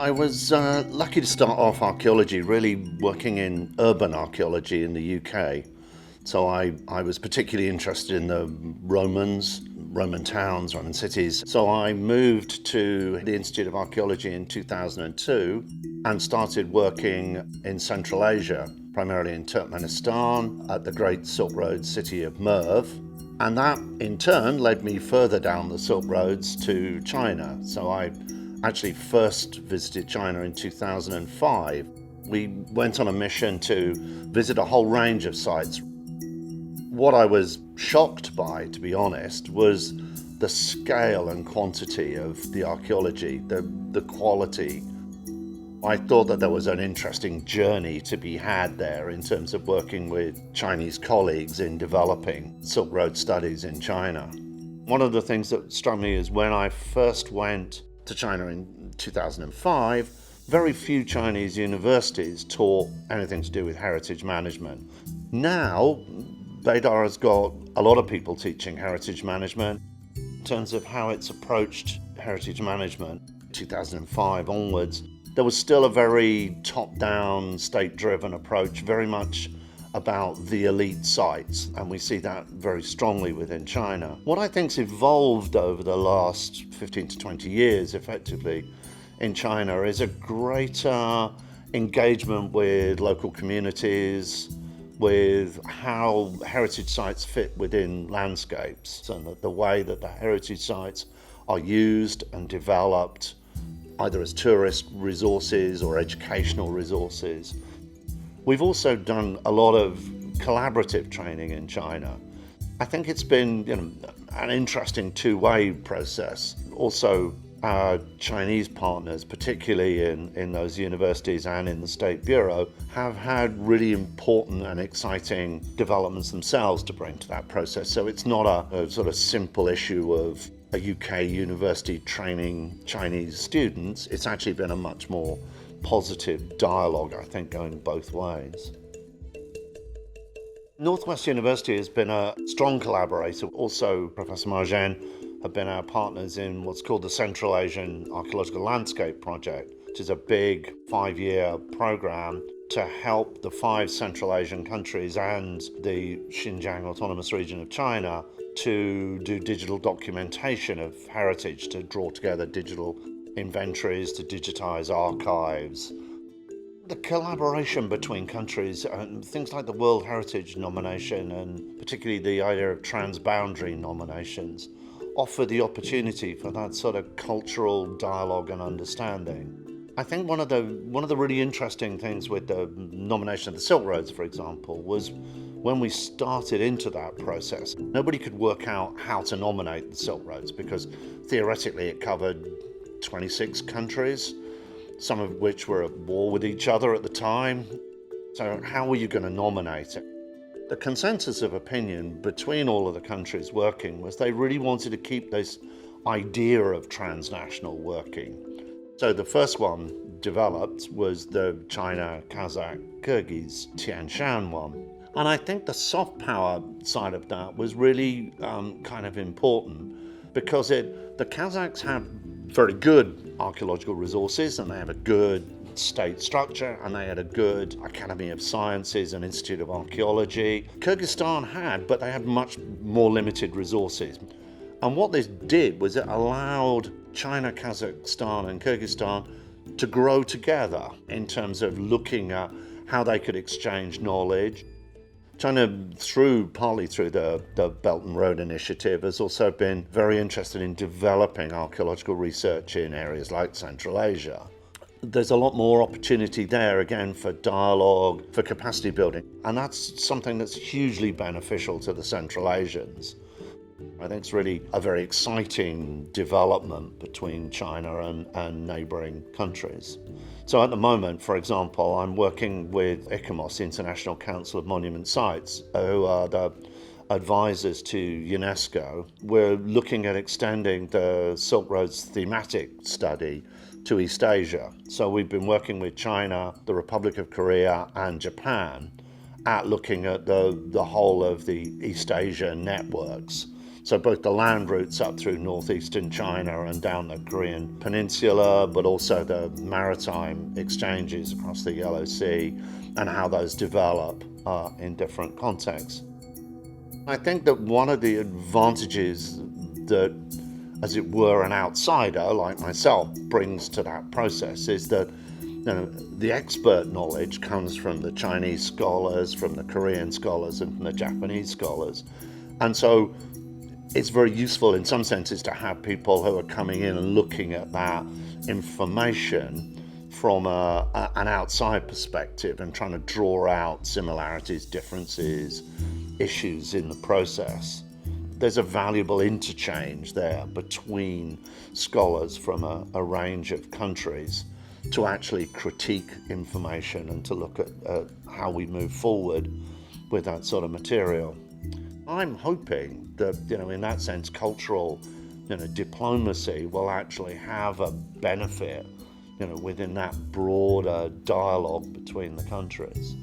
I was lucky to start off archaeology really working in urban archaeology in the UK. So I was particularly interested in the Roman towns, Roman cities. So I moved to the Institute of Archaeology in 2002 and started working in Central Asia, primarily in Turkmenistan, at the Great Silk Road city of Merv. And that in turn led me further down the Silk Roads to China. So I actually first visited China in 2005. We went on a mission to visit a whole range of sites. What I was shocked by, to be honest, was the scale and quantity of the archaeology, the quality. I thought that there was an interesting journey to be had there in terms of working with Chinese colleagues in developing Silk Road studies in China. One of the things that struck me is when I first went to China in 2005, very few Chinese universities taught anything to do with heritage management. Now, Beidar has got a lot of people teaching heritage management. In terms of how it's approached heritage management, 2005 onwards, there was still a very top-down, state-driven approach, very much about the elite sites, and we see that very strongly within China. What I think's evolved over the last 15 to 20 years, effectively, in China is a greater engagement with local communities, with how heritage sites fit within landscapes, and the way that the heritage sites are used and developed either as tourist resources or educational resources. We've also done a lot of collaborative training in China. I think it's been an interesting two-way process. Also, our Chinese partners, particularly in those universities and in the State Bureau, have had really important and exciting developments themselves to bring to that process. So it's not a sort of simple issue of a UK university training Chinese students. It's actually been a much more positive dialogue, I think, going both ways. Northwest University has been a strong collaborator. Also, Professor Marjan have been our partners in what's called the Central Asian Archaeological Landscape Project, which is a big 5-year program to help the 5 Central Asian countries and the Xinjiang Autonomous Region of China to do digital documentation of heritage, to draw together digital inventories, to digitize archives. The collaboration between countries and things like the World Heritage nomination, and particularly the idea of transboundary nominations, offer the opportunity for that sort of cultural dialogue and understanding. I think one of the really interesting things with the nomination of the Silk Roads, for example, was when we started into that process, nobody could work out how to nominate the Silk Roads because theoretically it covered 26 countries, some of which were at war with each other at the time. So how were you going to nominate it? The consensus of opinion between all of the countries working was they really wanted to keep this idea of transnational working. So the first one developed was the China, Kazakh, Kyrgyzstan one. And I think the soft power side of that was really kind of important because the Kazakhs have very good archaeological resources and they have a good state structure and they had a good Academy of Sciences and Institute of Archaeology. Kyrgyzstan had, but they had much more limited resources. And what this did was it allowed China, Kazakhstan and Kyrgyzstan to grow together in terms of looking at how they could exchange knowledge. China, partly through the Belt and Road Initiative, has also been very interested in developing archaeological research in areas like Central Asia. There's a lot more opportunity there, again, for dialogue, for capacity building, and that's something that's hugely beneficial to the Central Asians. I think it's really a very exciting development between China and neighbouring countries. So at the moment, for example, I'm working with ICOMOS, International Council of Monument Sites, who are the advisors to UNESCO. We're looking at extending the Silk Road's thematic study to East Asia. So we've been working with China, the Republic of Korea and Japan at looking at the whole of the East Asia networks. So both the land routes up through northeastern China and down the Korean peninsula, but also the maritime exchanges across the Yellow Sea and how those develop in different contexts. I think that one of the advantages that, as it were, an outsider like myself brings to that process is that the expert knowledge comes from the Chinese scholars, from the Korean scholars, and from the Japanese scholars. And so it's very useful in some senses to have people who are coming in and looking at that information from an outside perspective and trying to draw out similarities, differences, issues in the process. There's a valuable interchange there between scholars from a range of countries to actually critique information and to look at how we move forward with that sort of material. I'm hoping that, in that sense, cultural, diplomacy will actually have a benefit, within that broader dialogue between the countries.